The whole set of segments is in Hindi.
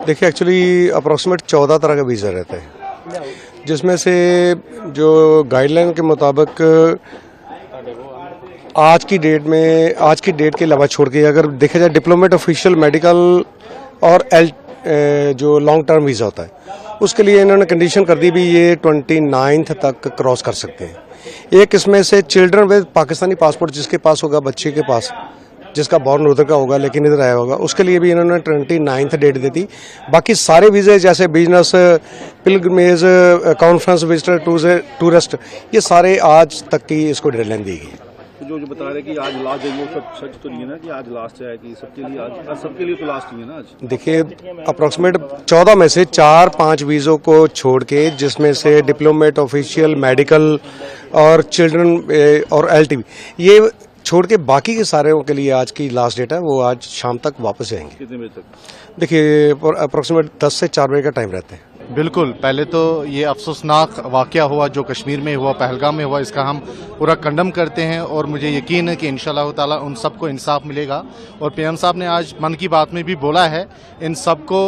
देखिए एक्चुअली अप्रॉक्सीमेट 14 तरह के वीज़ा रहते हैं, जिसमें से जो गाइडलाइन के मुताबिक आज की डेट के अलावा छोड़ के अगर देखा जाए डिप्लोमेट, ऑफिशियल, मेडिकल और जो लॉन्ग टर्म वीज़ा होता है उसके लिए इन्होंने कंडीशन कर दी भी ये 29 तक क्रॉस कर सकते हैं। एक इसमें से चिल्ड्रन विद पाकिस्तानी पासपोर्ट जिसके पास होगा, बच्चे के पास जिसका बॉर्न उधर का होगा लेकिन इधर आया होगा, उसके लिए भी इन्होंने 29 डेट दे दी। बाकी सारे वीज़े जैसे business, pilgrimage, conference visitor, tourist, ये सारे आज तक की इसको डेडलाइन दी गई। तो जो बता रहे कि आज लास्ट है, वो सब सच तो नहीं है ना कि आज लास्ट है कि सबके लिए आज सबके लिए तो लास्ट ही है ना आज? देखिए अप्रॉक्सीमेट 14 में से 4-5 वीज़ों को छोड़ के, जिसमें से डिप्लोमेट, ऑफिशियल, मेडिकल और चिल्ड्रन और LTV, ये छोड़ के बाकी के सारे के लिए आज की लास्ट डेट है, वो आज शाम तक वापस आएंगे। कितने बजे तक? देखिए अप्रॉक्सीमेट 10 से 4 बजे का टाइम रहता है। बिल्कुल, पहले तो ये अफसोसनाक वाक़या हुआ जो कश्मीर में हुआ, पहलगाम में हुआ, इसका हम पूरा कंडम करते हैं और मुझे यकीन है कि इंशाअल्लाह ताला उन सबको इंसाफ मिलेगा। और पीएम साहब ने आज मन की बात में भी बोला है, इन सबको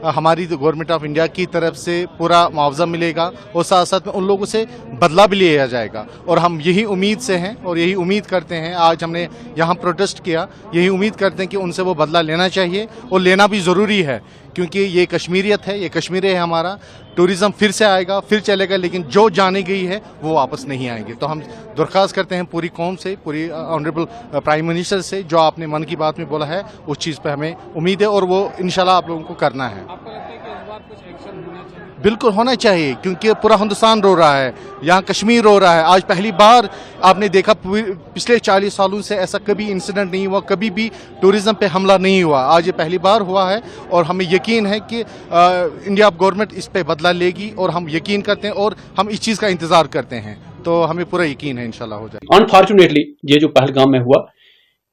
हमारी गवर्नमेंट ऑफ इंडिया की तरफ से पूरा मुआवजा मिलेगा और साथ साथ में उन लोगों से बदला भी लिया जाएगा। और हम यही उम्मीद से हैं और यही उम्मीद करते हैं, आज हमने यहाँ प्रोटेस्ट किया, यही उम्मीद करते हैं कि उनसे वो बदला लेना चाहिए और लेना भी ज़रूरी है, क्योंकि ये कश्मीरियत है, ये कश्मीर है हमारा। टूरिज़्म फिर से आएगा, फिर चलेगा, लेकिन जो जानी गई है वो वापस नहीं आएंगे। तो हम दरख्वास्त करते हैं पूरी कौम से, पूरी ऑनरेबल प्राइम मिनिस्टर से, जो आपने मन की बात में बोला है उस चीज़ पर हमें उम्मीद है और वो इंशाल्लाह आप लोगों को करना है। आपको लगता है कि इस बार कुछ एक्शन होना चाहिए? बिल्कुल होना चाहिए, क्योंकि पूरा हिंदुस्तान रो रहा है, यहाँ कश्मीर रो रहा है। आज पहली बार आपने देखा, पिछले 40 सालों से ऐसा कभी इंसिडेंट नहीं हुआ, कभी भी टूरिज्म पे हमला नहीं हुआ, आज ये पहली बार हुआ है। और हमें यकीन है कि इंडिया गवर्नमेंट इस पे बदला लेगी और हम यकीन करते हैं और हम इस चीज़ का इंतज़ार करते हैं, तो हमें पूरा यकीन है इंशाल्लाह हो जाए। अनफॉर्चुनेटली ये जो पहलगाम में हुआ,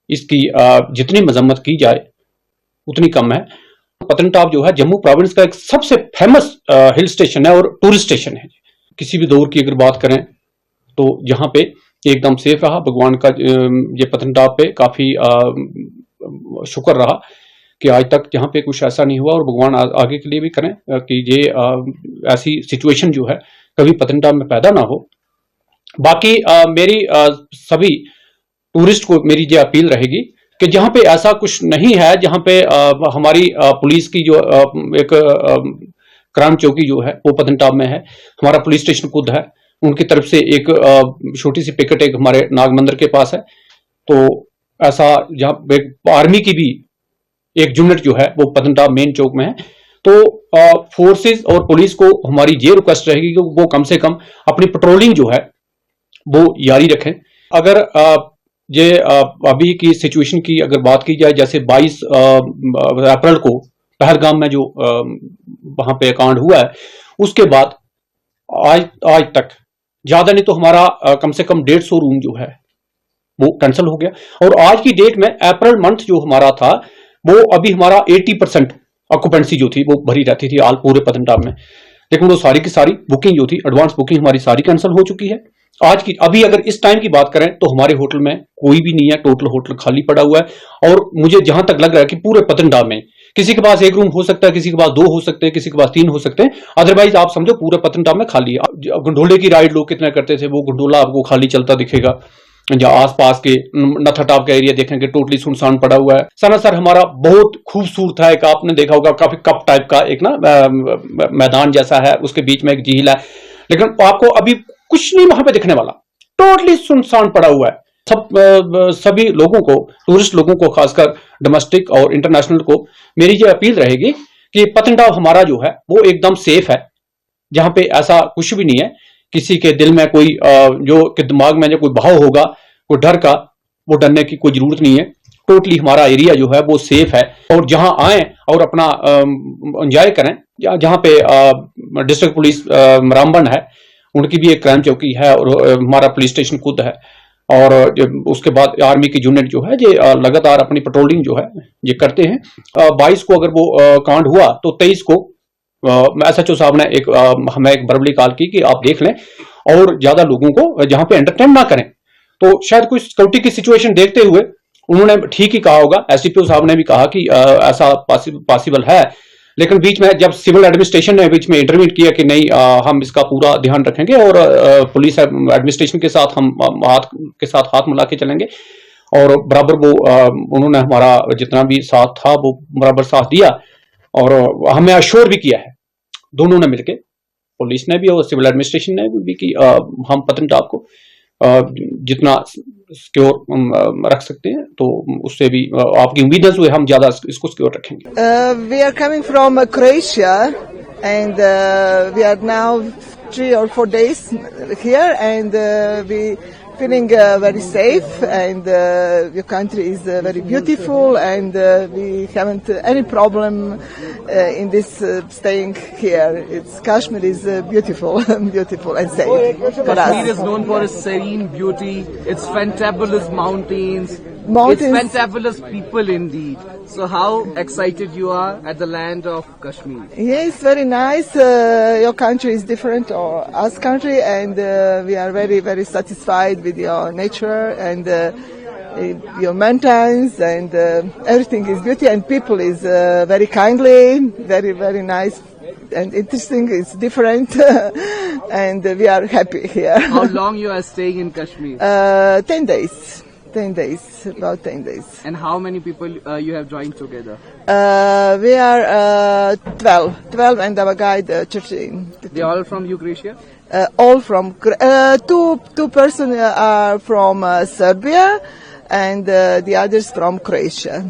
इसकी जितनी मजम्मत की जाए उतनी कम है। पतनटॉप जो है जम्मू प्रोविंस का एक सबसे फेमस हिल स्टेशन है और टूरिस्ट स्टेशन है। किसी भी दौर की अगर बात करें तो यहाँ पे एकदम सेफ रहा। भगवान का ये पतनटॉप पे काफी शुक्र रहा कि आज तक यहाँ पे कुछ ऐसा नहीं हुआ, और भगवान आगे के लिए भी करें कि ये ऐसी सिचुएशन जो है कभी पतनटॉप में पैदा ना हो। बाकी मेरी सभी टूरिस्ट को मेरी ये अपील रहेगी कि जहां पे ऐसा कुछ नहीं है, जहां पे हमारी पुलिस की जो एक क्राइम चौकी जो है वो पतनटॉप में है, हमारा पुलिस स्टेशन खुद है, उनकी तरफ से एक छोटी सी पिकेट एक हमारे नागमंदिर के पास है। तो ऐसा जहां आर्मी की भी एक यूनिट जो है वो पतनटॉप मेन चौक में है। तो फोर्सेस और पुलिस को हमारी ये रिक्वेस्ट रहेगी कि वो कम से कम अपनी पेट्रोलिंग जो है वो जारी रखें। अगर ये अभी की सिचुएशन की अगर बात की जाए, जैसे 22 अप्रैल को पहलगाम में जो वहां पे कांड हुआ है, उसके बाद आज तक ज्यादा नहीं तो हमारा कम से कम 150 रूम जो है वो कैंसिल हो गया। और आज की डेट में अप्रैल मंथ जो हमारा था वो अभी हमारा 80% ऑक्यूपेंसी जो थी वो भरी रहती थी आल पूरे पतनटॉप में, लेकिन वो सारी की सारी बुकिंग जो थी, एडवांस बुकिंग हमारी सारी कैंसिल हो चुकी है। आज की अभी अगर इस टाइम की बात करें तो हमारे होटल में कोई भी नहीं है, टोटल होटल खाली पड़ा हुआ है। और मुझे जहां तक लग रहा है कि पूरे पतनटॉप में किसी के पास 1 रूम हो सकता है, किसी के पास 2 हो सकते हैं, किसी के पास 3 हो सकते हैं, अदरवाइज आप समझो पूरे पतनटॉप में खाली है। गंडोले की राइड लोग कितना करते थे, वो गंडोला आपको खाली चलता दिखेगा। या आसपास के नथाटॉप का एरिया देखेंगे टोटली सुनसान पड़ा हुआ है। सनासर हमारा बहुत खूबसूरत है, एक आपने देखा होगा काफी कप टाइप का एक ना मैदान जैसा है, उसके बीच में एक झील है, लेकिन आपको अभी कुछ नहीं वहां पे दिखने वाला, टोटली सुनसान पड़ा हुआ है। सभी लोगों को, टूरिस्ट लोगों को, खासकर डोमेस्टिक और इंटरनेशनल को मेरी ये अपील रहेगी कि पतनटॉप हमारा जो है वो एकदम सेफ है, जहां पे ऐसा कुछ भी नहीं है। किसी के दिल में कोई जो कि दिमाग में जो कोई भाव होगा कोई डर का, वो डरने की कोई जरूरत नहीं है। टोटली हमारा एरिया जो है वो सेफ है, और जहां आए और अपना एंजॉय करें। जहां पे डिस्ट्रिक्ट पुलिस रामबन है, उनकी भी एक क्राइम चौकी है, और हमारा पुलिस स्टेशन खुद है। और उसके बाद आर्मी की यूनिट जो है ये लगातार अपनी पेट्रोलिंग जो है ये करते हैं। 22 को अगर वो कांड हुआ तो 23 को SHO साहब ने हमें एक वर्बली कॉल की कि आप देख लें और ज्यादा लोगों को जहां पे एंटरटेन ना करें। तो शायद कुछ सिक्योरिटी की सिचुएशन देखते हुए उन्होंने ठीक ही कहा होगा। SDPO साहब ने भी कहा कि ऐसा पॉसिबल है, लेकिन बीच में जब सिविल एडमिनिस्ट्रेशन ने बीच में इंटरवीन किया कि नहीं हम इसका पूरा ध्यान रखेंगे और पुलिस एडमिनिस्ट्रेशन के साथ हम हाथ मिला के चलेंगे और बराबर वो उन्होंने हमारा जितना भी साथ था वो बराबर साथ दिया और हमें अश्योर भी किया है दोनों ने मिलके, पुलिस ने भी और सिविल एडमिनिस्ट्रेशन ने भी कि हम पतनटाप को जितना सिक्योर रख सकते हैं तो उससे भी आपकी उम्मीद है जो हम ज्यादा इसको सिक्योर रखेंगे। We are coming from Croatia and we are now 3 or 4 days here and we feeling very safe and your country is very beautiful and we haven't any problem in this staying here. Kashmir is beautiful, beautiful and safe for us. Kashmir is known for its serene beauty, its fantabulous mountains, Mountains. its fantabulous people indeed. So how excited you are at the land of Kashmir? Yes, very nice. Your country is different or us country and we are very, very satisfied with your nature and your mountains and everything is beauty and people is very kindly, very, very nice and interesting. It's different and we are happy here. How long you are staying in Kashmir? 10 days. 10 days, about 10 days. And how many people you have joined together? We are 12 and our guide 13. They are all from Croatia? All from two persons are from Serbia and the others from Croatia.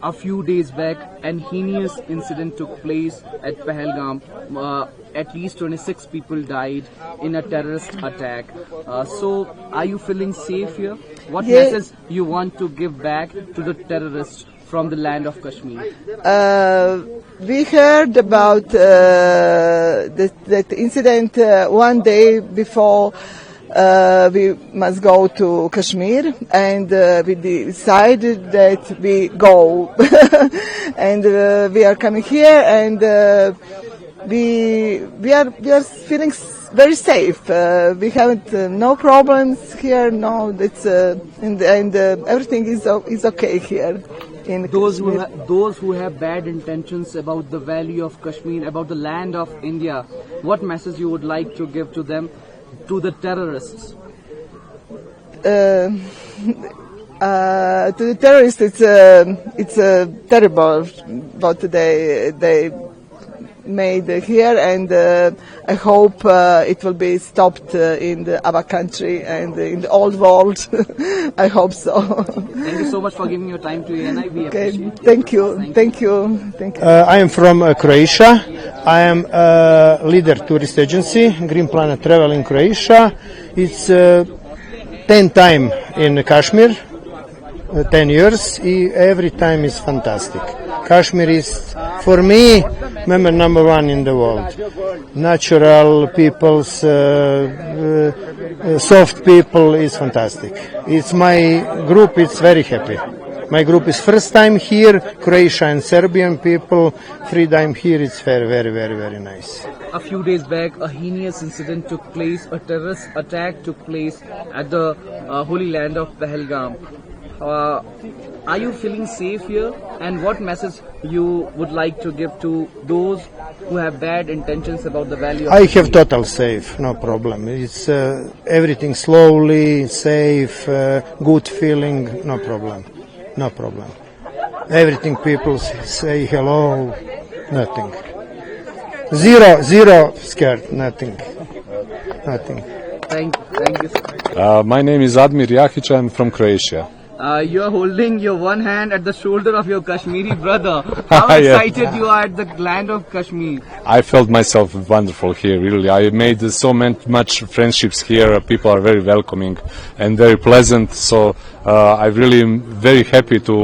A few days back, an heinous incident took place at Pahalgam. At least 26 people died in a terrorist attack. So, are you feeling safe here? What message you want to give back to the terrorists from the land of Kashmir? We heard about that incident one day before we must go to Kashmir and we decided that we go and we are coming here and we are feeling very safe. We haven't no problems here. No, it's and everything is okay here. Those who have bad intentions about the value of Kashmir, about the land of India, what message you would like to give to them, to the terrorists? To the terrorists, it's terrible what they made here, and I hope it will be stopped in our country and in the old world. I hope so. Thank you so much for giving your time to ANI. We appreciate it. Thank you. Thank you. Thank you. I am from Croatia. I am a leader tourist agency, Green Planet Travel in Croatia. It's 10 time in Kashmir, 10 years. Every time is fantastic. Kashmir is, for me, number one in the world. Natural peoples, soft people is fantastic. It's my group, it's very happy. My group is first time here, Croatia and Serbian people, 3 time here, it's very, very, very, very nice. A few days back, a heinous incident took place, a terrorist attack took place at the holy land of Pahalgam. Are you feeling safe here? And what message you would like to give to those who have bad intentions about the value of I Kashmir? have total safe, no problem. It's everything slowly, safe, good feeling, no problem. No problem. Everything people say hello, nothing. Zero scared, nothing. Thank you. My name is Admir Jahić. I'm from Croatia. You are holding your one hand at the shoulder of your Kashmiri brother. How Yeah. excited you are at the land of Kashmir. I felt myself wonderful here, really. I made so much friendships here. People are very welcoming and very pleasant. So I really am very happy to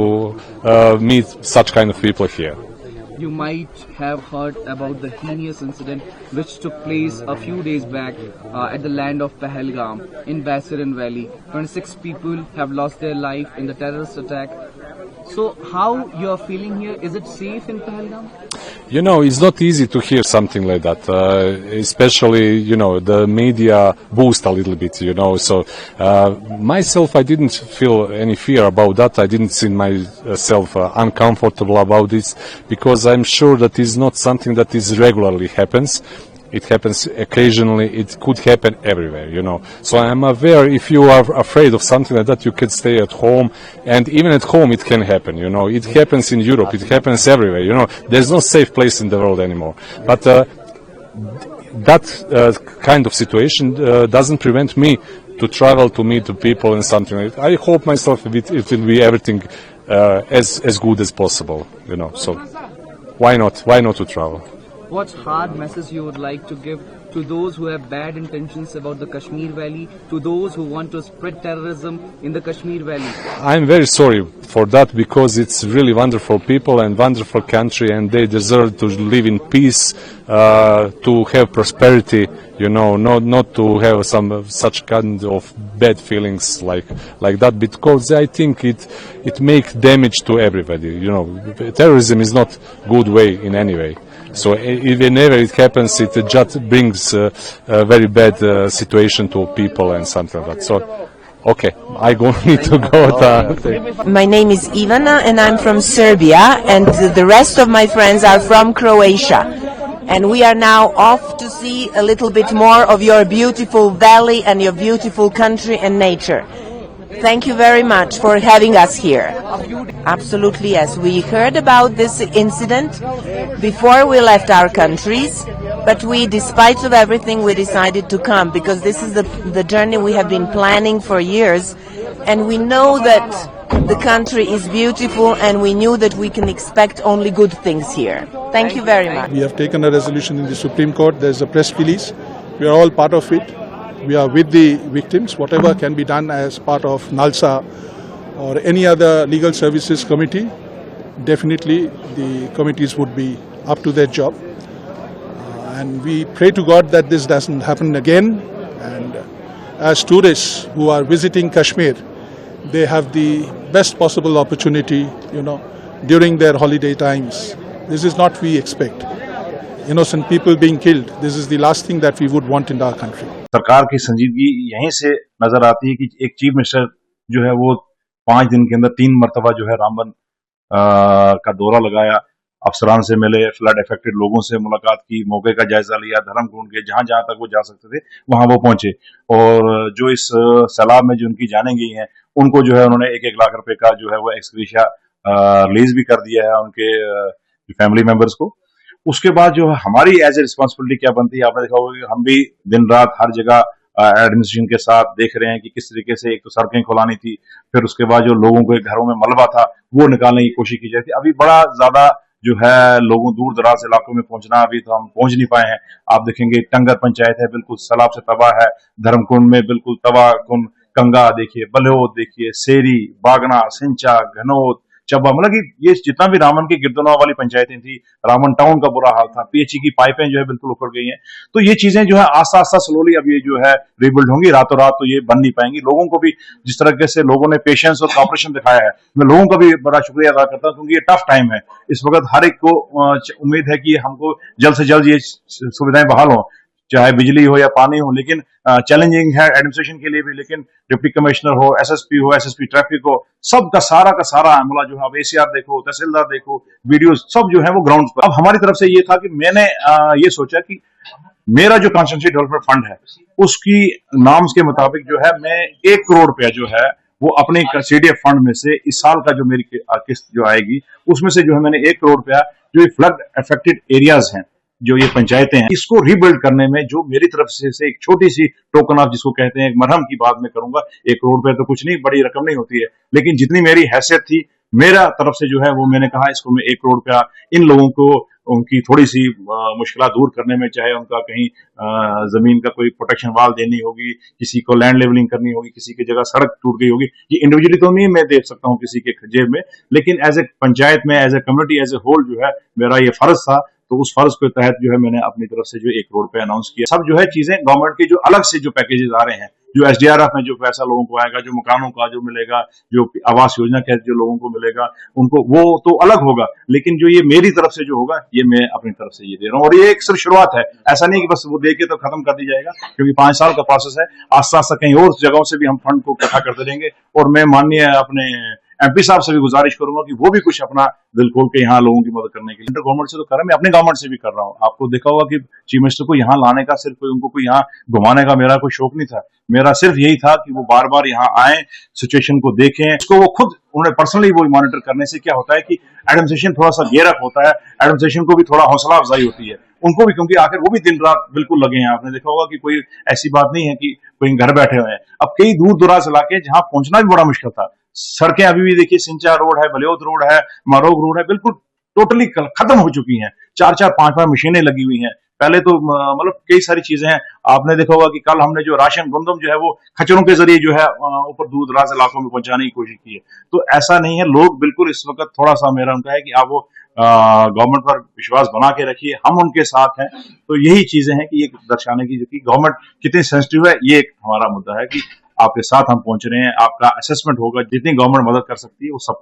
meet such kind of people here. You might have heard about the heinous incident which took place a few days back at the land of Pahalgam in Basiran Valley. 26 people have lost their life in the terrorist attack. So how you are feeling here? Is it safe in Pahalgam? You know, it's not easy to hear something like that, especially, you know, the media boost a little bit, you know. So, myself, I didn't feel any fear about that. I didn't see myself uncomfortable about this, because I'm sure that is not something that is regularly happens. It happens occasionally. It could happen everywhere, you know. So I'm aware, if you are afraid of something like that, you can stay at home. And even at home, it can happen, you know. It happens in Europe. It happens everywhere, you know. There's no safe place in the world anymore. But that kind of situation doesn't prevent me to travel, to meet the people and something like that. I hope myself it will be everything as good as possible, you know. So why not? Why not to travel? What hard message you would like to give to those who have bad intentions about the Kashmir Valley, to those who want to spread terrorism in the Kashmir Valley? I'm very sorry for that, because it's really wonderful people and wonderful country, and they deserve to live in peace, to have prosperity, you know, not to have some such kind of bad feelings like that, because I think it makes damage to everybody. You know, terrorism is not good way in any way. So whenever it happens, it just brings a very bad situation to people and something like that. So, okay, I need to go. My name is Ivana and I'm from Serbia, and the rest of my friends are from Croatia. And we are now off to see a little bit more of your beautiful valley and your beautiful country and nature. Thank you very much for having us here. Absolutely, yes. We heard about this incident before we left our countries, but we, despite of everything, we decided to come, because this is the journey we have been planning for years, and we know that the country is beautiful, and we knew that we can expect only good things here. Thank you very much. We have taken a resolution in the Supreme Court. There's a press release. We are all part of it. We are with the victims. Whatever can be done as part of NALSA or any other legal services committee, definitely the committees would be up to their job. And we pray to God that this doesn't happen again. And as tourists who are visiting Kashmir, they have the best possible opportunity, you know, during their holiday times. This is not we expect. Innocent people being killed. This is the last thing that we would want in our country. सरकार की संजीदगी यहीं से नजर आती है कि एक चीफ मिनिस्टर जो है वो 5 दिन के अंदर 3 मरतबा जो है रामबन का दौरा लगाया, अफसरान से मिले, फ्लड अफेक्टेड लोगों से मुलाकात की, मौके का जायजा लिया, धर्म कुंड के जहां जहां तक वो जा सकते थे वहां वो पहुंचे, और जो इस सैलाब में जो उनकी जाने गई हैं उनको जो है उन्होंने 1-1 लाख रुपए का जो है वो एक्सग्रेशिया रिलीज भी कर दिया है उनके फैमिली मेंबर्स को। उसके बाद जो है हमारी एज ए रिस्पॉन्सिबिलिटी क्या बनती है, आपने देखा होगा कि हम भी दिन रात हर जगह एडमिनिस्ट्रेशन के साथ देख रहे हैं कि किस तरीके से एक तो सड़कें खुलानी थी, फिर उसके बाद जो लोगों के घरों में मलबा था वो निकालने की कोशिश की जाती है। अभी बड़ा ज्यादा जो है लोगों दूर दराज इलाकों में पहुंचना अभी तो हम पहुंच नहीं पाए हैं। आप देखेंगे टंगर पंचायत है बिल्कुल सैलाब से तबाह है, धर्मकुंड में बिल्कुल तबाह कुंड, कंगा देखिए, बल्होद देखिए, सेरी, बागना, सिंचा, घनौद, चब्बा, मतलब कि ये जितना भी रामन की गिरदनवा वाली पंचायतें थी, रामन टाउन का बुरा हाल था, पीएचई की पाइपें जो है बिल्कुल उखड़ गई हैं। तो ये चीजें जो है आस्ता आस्ता स्लोली अब ये जो है रिबिल्ड होंगी, रातों रात तो ये बन नहीं पाएंगी। लोगों को भी जिस तरह से लोगों ने पेशेंस और कॉपरेशन दिखाया है, मैं लोगों का भी बड़ा शुक्रिया अदा करता हूं, क्योंकि ये टफ टाइम है। इस वक्त हर एक को उम्मीद है कि हमको जल्द से जल्द ये सुविधाएं बहाल हों, चाहे बिजली हो या पानी हो, लेकिन चैलेंजिंग है एडमिनिस्ट्रेशन के लिए भी। लेकिन डिप्टी कमिश्नर हो, एसएसपी ट्रैफिक हो, सब का सारा अमला जो है, अब एसीआर देखो, तहसीलदार देखो, वीडियो सब जो है वो ग्राउंड पर। अब हमारी तरफ से ये था कि मैंने ये सोचा कि मेरा जो कॉन्स्टिट्यूंसी डेवलपमेंट फंड है उसकी नॉर्म्स के मुताबिक जो है मैं 1 करोड़ रुपया जो है वो अपने सीडीएफ फंड में से इस साल का जो मेरी किस्त जो आएगी उसमें से जो है मैंने 1 करोड़ रुपया जो ये फ्लड अफेक्टेड एरियाज हैं, जो ये पंचायतें हैं, इसको रीबिल्ड करने में जो मेरी तरफ से एक छोटी सी टोकन ऑफ जिसको कहते हैं एक मरहम की बात में करूंगा। 1 करोड़ रुपए तो कुछ नहीं, बड़ी रकम नहीं होती है, लेकिन जितनी मेरी हैसियत थी मेरा तरफ से जो है वो मैंने कहा इसको मैं 1 करोड़ रुपया इन लोगों को उनकी थोड़ी सी मुश्किल दूर करने में, चाहे उनका कहीं जमीन का कोई प्रोटेक्शन वाल देनी होगी, किसी को लैंड लेवलिंग करनी होगी, किसी की जगह सड़क टूट गई होगी, ये इंडिविजुअली तो नहीं मैं दे सकता हूँ किसी के जेब में, लेकिन एज ए पंचायत में, as a community, as a whole जो है मेरा ये फर्ज था तो उस फर्ज के तहत जो है मैंने अपनी तरफ से जो 1 करोड़ रुपए अनाउंस किया। सब जो है चीजें गवर्नमेंट के जो अलग से जो पैकेजेस आ रहे हैं, जो SDRF में जो पैसा लोगों को आएगा, जो मकानों का जो मिलेगा, जो आवास योजना के जो लोगों को मिलेगा, उनको वो तो अलग होगा, लेकिन जो ये मेरी तरफ से जो होगा ये मैं अपनी तरफ से ये दे रहा हूँ। और ये एक सिर्फ शुरुआत है, ऐसा नहीं कि बस वो दे के तो खत्म कर दी जाएगा, क्योंकि 5 साल का प्रोसेस है। आस्ता आस्ता कहीं और जगहों से भी हम फंड को इकट्ठा करते रहेंगे। और मैं माननीय अपने MP साहब से भी गुजारिश करूंगा कि वो भी कुछ अपना दिल खोल के यहाँ लोगों की मदद करने के लिए, गवर्नमेंट से तो कर रहा है, मैं अपने गवर्नमेंट से भी कर रहा हूँ। आपको देखा होगा कि चीफ मिनिस्टर को यहाँ लाने का सिर्फ उनको कोई यहाँ घुमाने का मेरा कोई शौक नहीं था। मेरा सिर्फ यही था कि वो बार बार यहाँ आए, सिचुएशन को देखें, इसको वो खुद उन्होंने पर्सनली वो मॉनिटर करने से क्या होता है कि एडमिनिस्ट्रेशन थोड़ा सा गेयर अप होता है, एडमिनिस्ट्रेशन को भी थोड़ा हौसला अफजाई होती है उनको भी, क्योंकि आखिर वो भी दिन रात बिल्कुल लगे हैं। आपने देखा होगा कि कोई ऐसी बात नहीं है कि कोई घर बैठे हुए हैं। अब कई दूर दराज इलाके जहां पहुंचना भी बड़ा मुश्किल था, सड़कें अभी भी देखिए सिंचा रोड है, बलियोद रोड है, मारोग रोड है, बिल्कुल टोटली खत्म हो चुकी हैं। 4-4, 5-5 मशीनें लगी हुई हैं। पहले तो मतलब कई सारी चीजें हैं। आपने देखा होगा कि कल हमने जो राशन गंदम जो है वो खच्चरों के जरिए जो है ऊपर दूर दराज इलाकों में पहुंचाने की कोशिश की है। तो ऐसा नहीं है, लोग बिल्कुल इस वक्त थोड़ा सा मेरा उनका है कि आप वो गवर्नमेंट पर विश्वास बना के रखिए, हम उनके साथ हैं। तो यही चीजें हैं कि ये दर्शाने की कि गवर्नमेंट कितनी सेंसिटिव है, ये एक हमारा मुद्दा है कि आपके साथ हम पहुंच रहे हैं। आपका असेसमेंट होगा, जितनी गवर्नमेंट मदद कर सकती है वो सब